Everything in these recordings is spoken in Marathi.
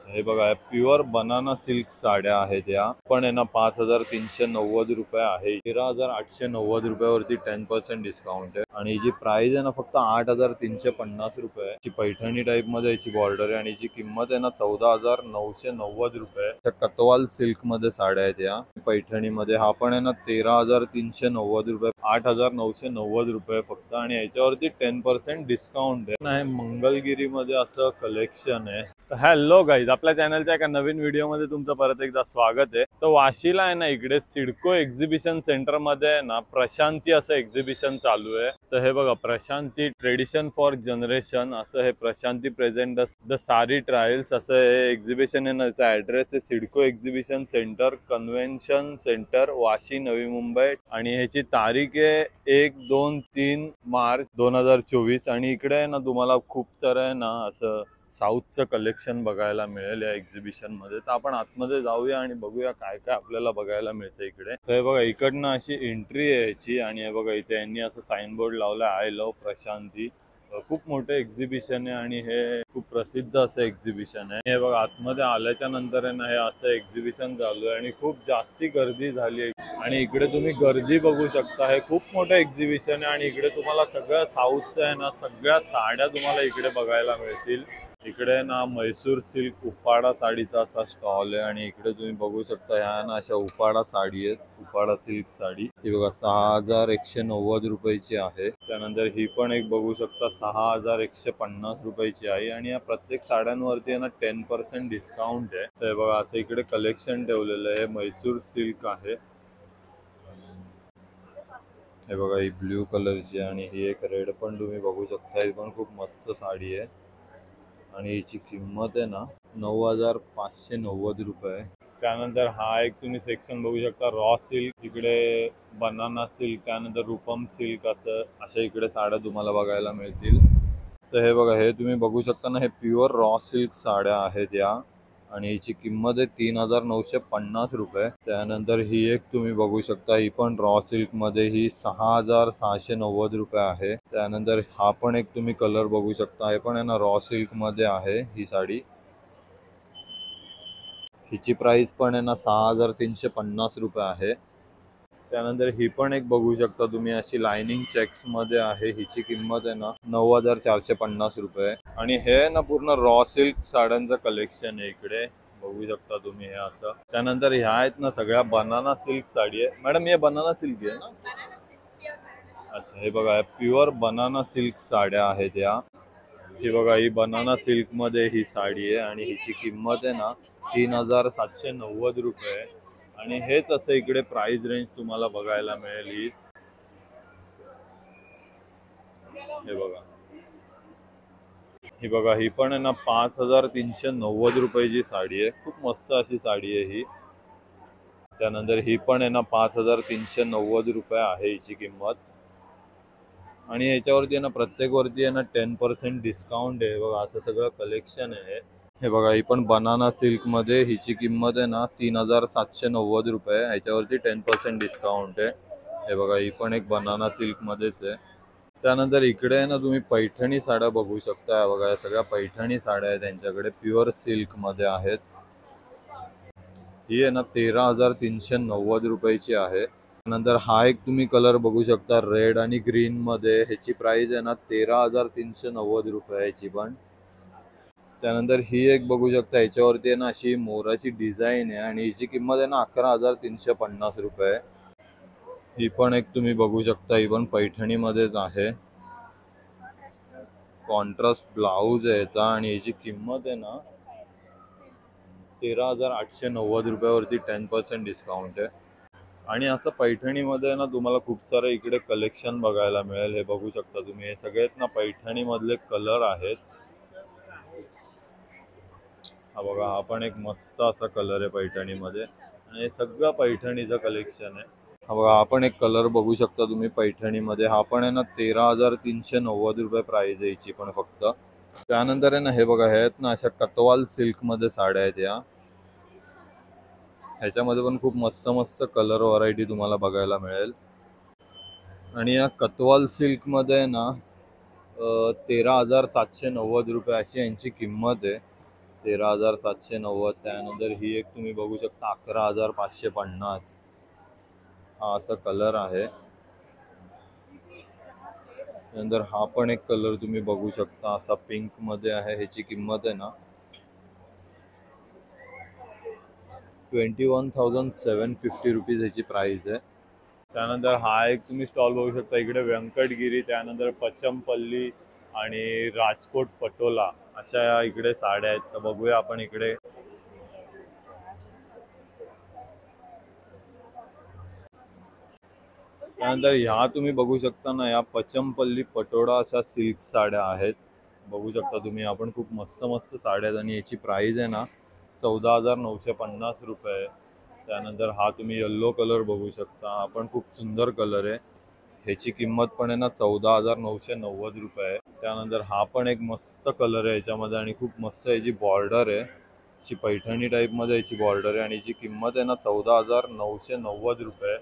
हे बघा प्युअर बनाना सिल्क साड्या आहेत या, पण आहे ना 5390 रुपये आहे. 13890 रुपयावरती 10% डिस्काउंट आहे आणि जी प्राइस आहे ना फक्त 8350 रुपये. ची पैठणी टाइप मध्ये याची बॉर्डर आहे आणि जी किंमत आहे ना 14990 रुपये. कतवाल सिल्क मध्ये साड्या आहेत या पैठणी मध्ये. हा पण आहे ना 13390 रुपये, 8990 रुपये फक्त आणि याच्यावरती 10% डिस्काउंट आहे. मंगलगिरी मध्ये असं कलेक्शन आहे. हॅलो गाईज, आपल्या चॅनलच्या एका नवीन व्हिडिओ मध्ये तुमचं परत एकदा स्वागत आहे. तर वाशीला आहे ना इकडे सिडको एक्झिबिशन सेंटर मध्ये ना प्रशांती असं एक्झिबिशन चालू आहे. तर हे बघा, प्रशांती ट्रेडिशन फॉर जनरेशन असं हे प्रशांती प्रेझेंट द सारी ट्रायल्स असं हे एक्झिबिशन आहे ना. याचा ऍड्रेस आहे CIDCO exhibition centre, convention centre, Vashi, Navi Mumbai आणि ह्याची तारीख आहे 1, 2, 3 मार्च 2024 आणि इकडे आहे ना तुम्हाला खूप सारं आहे ना असं साऊथचं कलेक्शन बघायला मिळेल या एक्झिबिशन मध्ये. तर आपण आतमध्ये जाऊया आणि बघूया काय काय आपल्याला बघायला मिळतं इकडे. तर हे बघा, इकडनं अशी एंट्री आहे याची आणि हे बघा इथे यांनी असं साइन बोर्ड लावलाय आय लव्ह प्रशांती. खूप मोठं एक्झिबिशन आहे आणि हे खूप प्रसिद्ध असं एक्झिबिशन आहे. हे बघा, आतमध्ये आल्याच्या नंतर आहे ना हे असं एक्झिबिशन चालू आहे आणि खूप जास्ती गर्दी झाली आहे आणि इकडे तुम्ही गर्दी बघू शकता. हे खूप मोठं एक्झिबिशन आहे आणि इकडे तुम्हाला सगळं साऊथचं आहे ना सगळ्या साड्या तुम्हाला इकडे बघायला मिळतील. इकडे ना म्हैसूर सिल्क उपाडा साडीचा असा स्टॉल आहे आणि इकडे तुम्ही बघू शकता ह्या ना अशा उपाडा साडी आहेत. उपाडा सिल्क साडी ही बघा 6190 रुपयाची आहे. त्यानंतर ही पण एक बघू शकता 6150 रुपयाची आहे आणि या प्रत्येक साड्यांवरती ना 10% डिस्काउंट आहे. तर बघा असं इकडे कलेक्शन ठेवलेलं आहे. म्हैसूर सिल्क आहे. हे बघा ही ब्ल्यू कलरची आणि ही एक रेड पण तुम्ही बघू शकता. ही पण खूप मस्त साडी आहे आणि याची किंमत आहे ना 9590 रुपये. त्यानंतर हा एक तुम्ही सेक्शन बघू शकता रॉ सिल्क, इकडे बनाना सिल्क, त्यानंतर रूपम सिल्क अशा इकडे साड्या तुम्हाला बघायला मिळतील. तर हे बघा, हे तुम्ही बघू शकता ना, हे प्युअर रॉ सिल्क साड्या आहेत या आणि हिची किंमत आहे 3950 रुपये. त्यानंतर ही एक तुम्ही बघू शकता, ही पण रॉ सिल्क मध्ये ही 6690 रुपये आहे. त्यानंतर हा पण एक तुम्ही कलर बघू शकता, हे पण आहे ना रॉ सिल्क मध्ये आहे ही साडी. हिची प्राइस पण आहे ना 6350 रुपये आहे. त्यानंतर ही पण एक बघू शकता तुम्ही अशी लाइनिंग चेक्स मध्ये आहे. हिची किंमत आहे ना 9450 रुपये आणि हे ना पूर्ण रॉ सिल्क साड्यांचं कलेक्शन आहे इकडे बघू शकता तुम्ही हे असं. त्यानंतर ह्या आहेत ना सगळ्या बनाना सिल्क साडी आहे. मॅडम हे बनाना सिल्क आहे ना? अच्छा, हे बघा प्युअर बनाना सिल्क साड्या आहेत या. ही बघा ही बनाना सिल्क मध्ये ही साडी आहे आणि हिची किंमत आहे ना 3790 रुपये आणि हेच असं इकडे प्राइस रेंज तुम्हाला बघायला मिळेल हीच. हे बघा, ही बघा ही पण आहे ना 5390 रुपयाची साडी आहे. खूप मस्त अशी साडी आहे ही. त्यानंतर ही पण आहे ना 5390 रुपये आहे हिची किंमत आणि याच्यावरती आहे ना प्रत्येक वरती आहे ना 10% डिस्काउंट आहे. बघा असं सगळं कलेक्शन आहे. हे बघा ही पण बनाना सिल्क मध्ये, हिची किंमत आहे ना 3790 रुपये. ह्याच्यावरती 10% डिस्काउंट आहे. हे बघा ही पण एक बनाना सिल्क मध्येच आहे. त्यानंतर इकडे आहे ना तुम्ही पैठणी साड्या बघू शकता. बघा या सगळ्या पैठणी साड्या आहेत त्यांच्याकडे, प्युअर सिल्क मध्ये आहेत. ही आहे ना 13390 रुपयाची आहे. नंतर हा एक तुम्ही कलर बघू शकता रेड आणि ग्रीन मध्ये, ह्याची प्राइस आहे ना 13390 रुपये ह्याची पण. त्यानंतर ही एक बघू शकता, ह्याच्यावरती आहे ना अशी मोराची डिझाईन आहे आणि हिची किंमत आहे ना 11350 रुपये. ही पण एक तुम्ही बघू शकता, ही पण पैठणी मध्येच आहे. कॉन्ट्रास्ट ब्लाउज आहे याचा आणि याची किंमत आहे ना 13890 रुपयावरती 10% डिस्काउंट आहे. आणि असं पैठणी मध्ये ना तुम्हाला खूप सारं इकडे कलेक्शन बघायला मिळेल. हे बघू शकता तुम्ही, हे सगळेच ना पैठणी मधले कलर आहेत. हा बघा हा पण एक मस्त असा कलर आहे पैठणी मध्ये आणि हे सगळं पैठणीचं कलेक्शन आहे. हा बघा हा पण एक कलर बघू शकता तुम्ही पैठणी मध्ये. हा पण आहे ना 13390 रुपये प्राइस आहे याची पण फक्त. त्यानंतर आहे ना हे बघा, हे आहेत ना अशा कतवाल सिल्क मध्ये साड्या आहेत या. ह्याच्यामध्ये पण खूप मस्त मस्त कलर व्हरायटी तुम्हाला बघायला मिळेल आणि या कतवाल सिल्क मध्ये ना 13790 रुपये अशी यांची किंमत आहे. 13,790. त्यानंतर ही एक तुम्ही बघू शकता 11,550. हा असा कलर आहे. त्यानंतर हा पण एक कलर तुम्ही बघू शकता असा पिंक मध्ये आहे. ह्याची किंमत आहे ना 21,750 रुपीज ह्याची प्राइस आहे. त्यानंतर हा एक तुम्ही स्टॉल बघू शकता. इकडे व्यंकटगिरी, त्यानंतर पचमपल्ली आणि राजकोट पटोला अशा इकडे साड्या आहेत. तर बघूया आपण इकडे. त्यानंतर ह्या तुम्ही बघू शकता ना, या पचमपल्ली पटोळा अशा सिल्क साड्या आहेत. बघू शकता तुम्ही, आपण खूप मस्त मस्त साड्या आहेत आणि याची प्राइस आहे ना 14,950 रुपये. त्यानंतर हा तुम्ही येल्लो कलर बघू शकता. हा पण खूप सुंदर कलर आहे. ह्याची किंमत पण आहे ना 14,990 रुपये आहे. त्यानंतर हा पण एक मस्त कलर आहे याच्यामध्ये आणि खूप मस्त याची बॉर्डर आहे. ची पैठणी टाईप मध्ये याची बॉर्डर आहे आणि याची किंमत आहे ना 14,990 रुपये.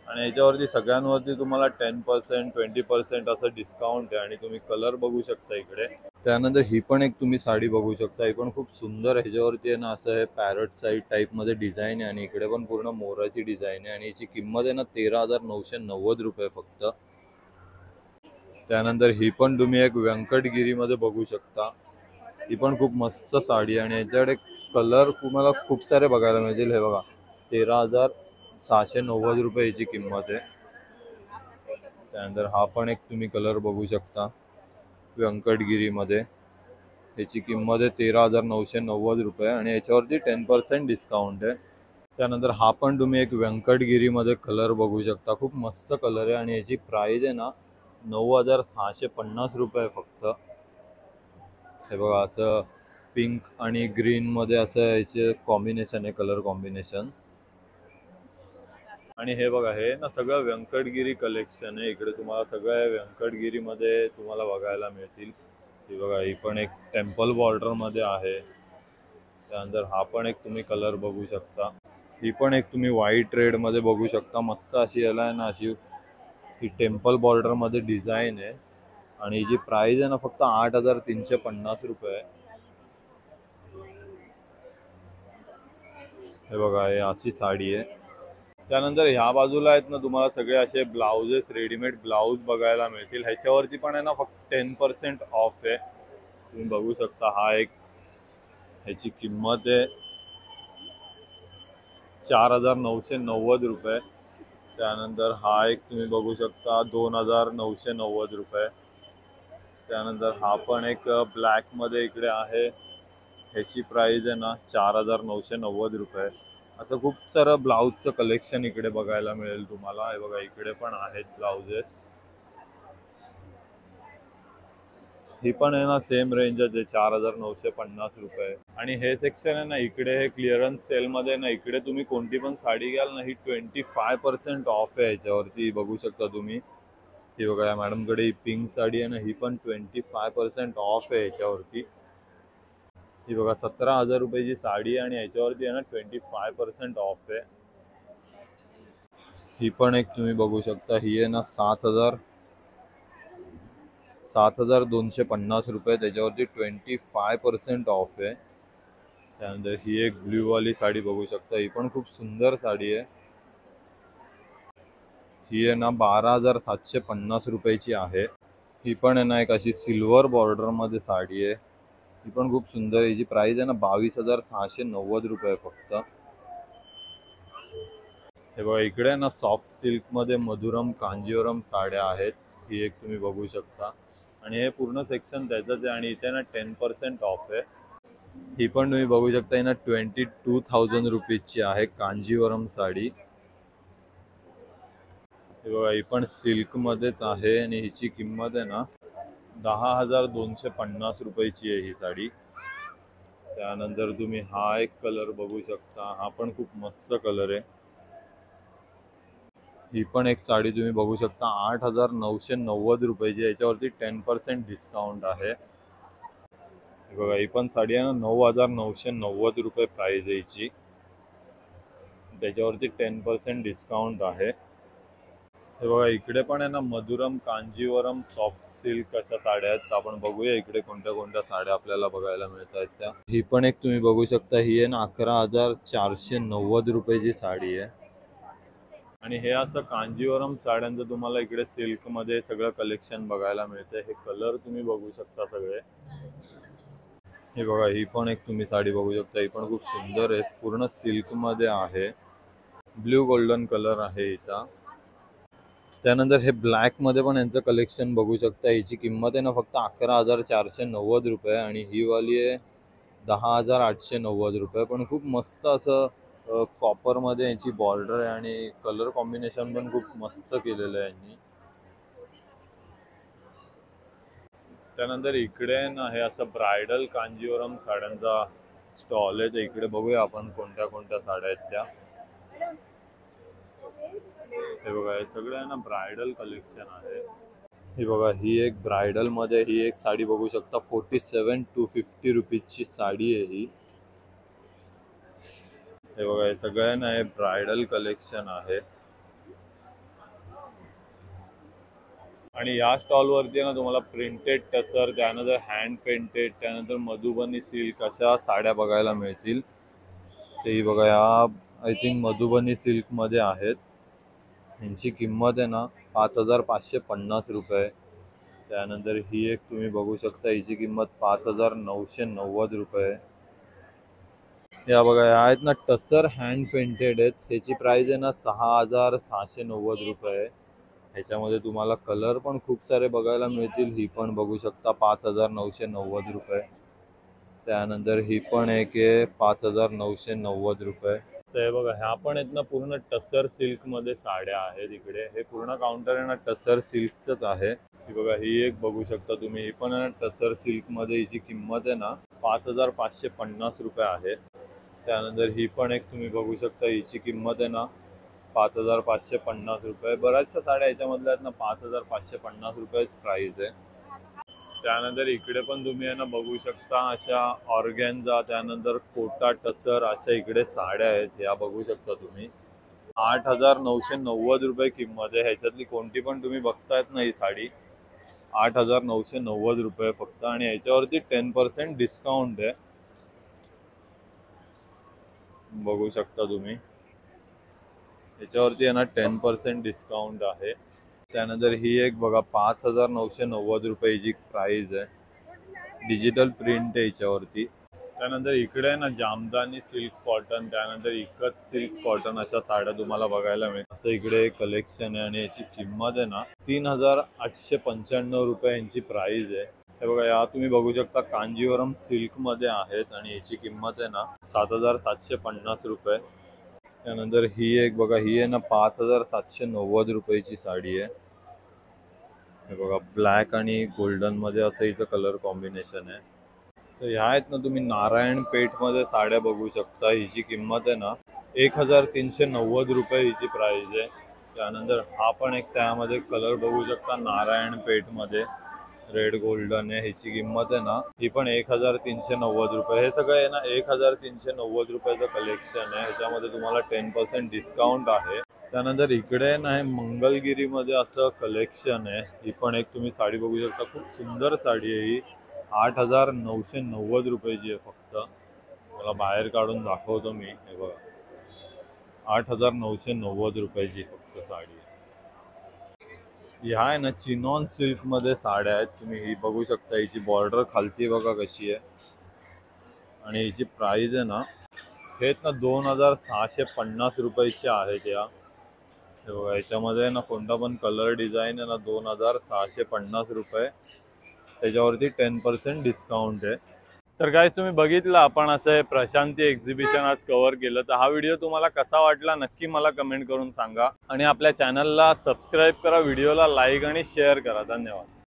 आणि याच्यावरती सगळ्यांवरती तुम्हाला 10%, 20% असं डिस्काउंट आहे. आणि तुम्ही कलर बघू शकता इकडे. त्यानंतर ही पण एक तुम्ही साडी बघू शकता. ही पण खूप सुंदर. ह्याच्यावरती आहे ना असं हे पॅरट साईड टाईप मध्ये डिझाईन आहे आणि इकडे पण पूर्ण मोराची डिझाईन आहे आणि याची किंमत आहे ना 13,990 रुपये फक्त. त्यानंतर ही पण तुम्ही एक व्यंकटगिरी मध्ये बघू शकता. ही पण खूप मस्त साडी आणि याच्याकडे कलर तुम्हाला खूप सारे बघायला मिळतील. हे बघा 13,690 रुपये याची किंमत आहे. त्यानंतर हा पण एक तुम्ही कलर बघू शकता व्यंकटगिरी मध्ये. याची किंमत आहे 13,990 रुपये आणि याच्यावरती 10% डिस्काउंट आहे. त्यानंतर हा पण तुम्ही एक व्यंकटगिरी मध्ये कलर बघू शकता. खूप मस्त कलर आहे आणि याची प्राइस आहे ना 9,650 रुपये फक्त. हे बघा असं पिंक आणि ग्रीन मध्ये असं याचे कॉम्बिनेशन आहे, कलर कॉम्बिनेशन. आणि हे बघा, हे ना सगळं व्यंकटगिरी कलेक्शन आहे. इकडे तुम्हाला सगळं व्यंकटगिरी मध्ये तुम्हाला बघायला मिळतील. ही बघा, ही पण एक टेम्पल बॉर्डर मध्ये आहे. त्यानंतर हा पण एक तुम्ही कलर बघू शकता. ही पण एक तुम्ही व्हाईट रेड मध्ये बघू शकता. मस्त अशी याला आहे ना अशी ही टेम्पल बॉर्डर मध्ये डिझाईन आहे आणि जी प्राइस आहे ना फक्त 8,350 रुपये. हे बघा, हे अशी साडी आहे. त्यानंतर ह्या बाजूला आहेत ना तुम्हाला सगळे असे ब्लाउजेस, रेडीमेड ब्लाउज बघायला मिळतील. ह्याच्यावरती पण आहे ना फक्त 10% ऑफ आहे. तुम्ही बघू शकता. हा एक, ह्याची किंमत आहे 4,990 रुपये. त्यानंतर हा एक तुम्ही बघू शकता 2,990 रुपये. त्यानंतर हा पण एक ब्लॅक मध्ये इकडे आहे. ह्याची प्राइस आहे ना 4,990 रुपये. असं खूप सारं ब्लाऊजचं कलेक्शन इकडे बघायला मिळेल तुम्हाला. हे बघा, इकडे पण आहेत ब्लाउजेस. ही पण आहे ना सेम रेंजच आहे 4,950 रुपये. आणि हे सेक्शन आहे ना इकडे, हे क्लिअरन्स सेल मध्ये ना इकडे तुम्ही कोणती पण साडी घ्याल ना ही 25% ऑफ आहे याच्यावरती. बघू शकता तुम्ही. ही बघा, या मॅडम कडे ही पिंक साडी आहे ना, ही पण 25% ऑफ आहे याच्यावरती. ही बघा 17,000 रुपयाची साडी आणि याच्यावरती आहे ना 25% ऑफ आहे. ही पण एक तुम्ही बघू शकता. ही आहे ना 7,250 रुपये. त्याच्यावरती 25% ऑफ आहे. त्यानंतर ही एक ब्ल्यू वाली साडी बघू शकता. ही पण खूप सुंदर साडी आहे. ही आहे ना 12,750 रुपयाची आहे. ही पण आहे ना एक अशी सिल्वर बॉर्डर मध्ये साडी आहे. ही पण खूप सुंदर आहे. याची प्राइस आहे ना 22,690 रुपये फक्त. हे बघा, इकडे ना सॉफ्ट सिल्क मध्ये मधुरम, कांजीवरम साड्या आहेत. ही एक तुम्ही बघू शकता आणि हे पूर्ण सेक्शन त्याचंच आहे आणि इथे ना 10% ऑफ आहे. ही पण तुम्ही बघू शकता. ना 22,000 रुपीजची आहे कांजीवरम साडी. हे बघा, ही पण सिल्क मध्येच आहे आणि हिची किंमत आहे ना 10,250 रुपयाची आहे ही साडी. त्यानंतर तुम्ही हा एक कलर बघू शकता. हा पण खूप मस्त कलर आहे. ही पण एक साडी तुम्ही बघू शकता 8,990 रुपयाची. याच्यावरती 10% डिस्काउंट आहे. बघा, ही पण साडी आहे ना 9,990 रुपये प्राइस आहे हिची. त्याच्यावरती 10% डिस्काउंट आहे. हे बघा इकडे पण आहे ना मधुरम कांजीवरम सॉफ्ट सिल्क अशा साड्या आहेत. आपण बघूया इकडे कोणत्या कोणत्या साड्या आपल्याला बघायला मिळत आहेत त्या. ही पण एक तुम्ही बघू शकता, ही आहे ना 11,490 रुपयाची साडी आहे. आणि हे असं कांजीवरम साड्यांचं तुम्हाला इकडे सिल्क मध्ये सगळं कलेक्शन बघायला मिळते. हे कलर तुम्ही बघू शकता सगळे. हे बघा ही पण एक तुम्ही साडी बघू शकता, ही पण खूप सुंदर आहे, पूर्ण सिल्क मध्ये आहे. ब्ल्यू गोल्डन कलर आहे हिचा. त्यानंतर हे ब्लॅक मध्ये पण यांचं कलेक्शन बघू शकता. हिची किंमत आहे ना फक्त 11,490 रुपये आणि ही वाली आहे 10,890 रुपये. पण खूप मस्त असं कॉपर मध्ये यांची बॉर्डर आहे आणि कलर कॉम्बिनेशन पण खूप मस्त केलेलं आहे यांनी. त्यानंतर इकडे ना हे असं ब्रायडल कांजीवरम साड्यांचा स्टॉल आहे. तर इकडे बघूया आपण कोणत्या कोणत्या साड्या आहेत त्या. हे बघा हे सगळं आहे ना ब्रायडल कलेक्शन आहे. हे बघा ही एक ब्रायडल मध्ये ही एक साडी बघू शकता, 47,250 रुपीजची साडी आहे ही. हे बघा हे सगळं आहे ना हे ब्रायडल कलेक्शन आहे. आणि या स्टॉल वरती ना तुम्हाला प्रिंटेड टसर, त्यानंतर हँड पेंटेड, त्यानंतर मधुबनी सिल्क अशा साड्या बघायला मिळतील. ते बघा या आय थिंक मधुबनी सिल्क मध्ये आहेत. यांची किंमत आहे ना 5,550 रुपये. त्यानंतर ही एक तुम्ही बघू शकता, हिची किंमत 5,990 रुपये. या बघा या आहेत ना टसर हँड पेंटेड आहेत. ह्याची प्राइस आहे ना 6,690 रुपये. ह्याच्यामध्ये तुम्हाला कलर पण खूप सारे बघायला मिळतील. ही पण बघू शकता 5,990 रुपये. त्यानंतर ही पण एक आहे 5,990 रुपये. तर बघा ह्या पण आहेत ना पूर्ण टसर सिल्क मध्ये साड्या आहेत. इकडे हे पूर्ण काउंटर आहे ना टसर सिल्कच आहे. ही बघा ही एक बघू शकता तुम्ही, ही पण आहे टसर सिल्क मध्ये. हिची किंमत आहे ना 5,550 रुपये आहे. त्यानंतर ही पण एक तुम्ही बघू शकता, हिची किंमत आहे ना 5,550 रुपये. बऱ्याचशा साड्या याच्यामधल्या आहेत ना 5,550 रुपयेच प्राइस आहे. त्यानंतर इकडे पण तुम्ही आहे ना बघू शकता अशा ऑर्गॅन्झा, त्यानंतर कोटा टसर अशा इकडे साड्या आहेत. ह्या बघू शकता तुम्ही 8,990 रुपये किंमत आहे. ह्याच्यातली कोणती पण तुम्ही बघतायत ना ही साडी 8,990 रुपये फक्त. आणि ह्याच्यावरती 10% डिस्काउंट आहे, बघू शकता तुम्ही. याच्यावरती आहे ना 10% डिस्काउंट आहे. त्यानंतर ही एक बघा 5,990 रुपयाची प्राइस आहे. डिजिटल प्रिंट आहे याच्यावरती. त्यानंतर इकडे आहे ना जामदानी सिल्क कॉटन, त्यानंतर इकत सिल्क कॉटन अशा साड्या तुम्हाला बघायला मिळतात. असं इकडे कलेक्शन आहे आणि याची किंमत आहे ना 3,895 रुपये यांची प्राइस आहे. हे बघा या तुम्ही बघू शकता कांजीवरम सिल्क मध्ये आहेत आणि याची किंमत आहे ना 7,750 रुपये. त्यानंतर ही एक बघा ही आहे ना 5,790 रुपयाची साडी आहे. हे बघा ब्लॅक आणि गोल्डन मध्ये असं इथं कलर कॉम्बिनेशन आहे. तर ह्या आहेत ना तुम्ही नारायण पेठ मध्ये साड्या बघू शकता. हिची किंमत आहे ना 1,390 रुपये हिची प्राइस आहे. त्यानंतर हा पण एक त्यामध्ये कलर बघू शकता नारायण पेठ मध्ये रेड गोल्डन आहे. ह्याची किंमत आहे ना ही पण 1,390 रुपये. हे सगळं आहे ना 1,390 रुपयाचं कलेक्शन आहे. ह्याच्यामध्ये तुम्हाला 10% डिस्काउंट आहे. त्यानंतर इकडे ना हे मंगलगिरी मध्ये असं कलेक्शन आहे. ही पण एक तुम्ही साडी बघू शकता, खूप सुंदर साडी आहे ही. 8,990 रुपयाची आहे फक्त. मला बाहेर काढून दाखवतो मी. हे बघा 8,990 रुपयाची फक्त साडी आहे. ह्या आहे ना चिनॉन सिल्क मध्ये साड्या आहेत. तुम्ही ही बघू शकता, हिची बॉर्डर खालती बघा कशी आहे. आणि हिची प्राइस आहे ना हे ना 2,650 रुपयाची आहेत या. हे बघा याच्यामध्ये ना कोणता पण कलर डिझाईन आहे ना 2,650 रुपये. त्याच्यावरती 10% डिस्काउंट आहे. तर गाईस तुम्ही बघितलं आपण असं प्रशांती एक्झिबिशन आज कव्हर केलं. तर हा व्हिडिओ तुम्हाला कसा वाटला नक्की मला कमेंट करून सांगा आणि आपल्या चॅनलला सबस्क्राईब करा, व्हिडिओला लाईक आणि शेअर करा. धन्यवाद.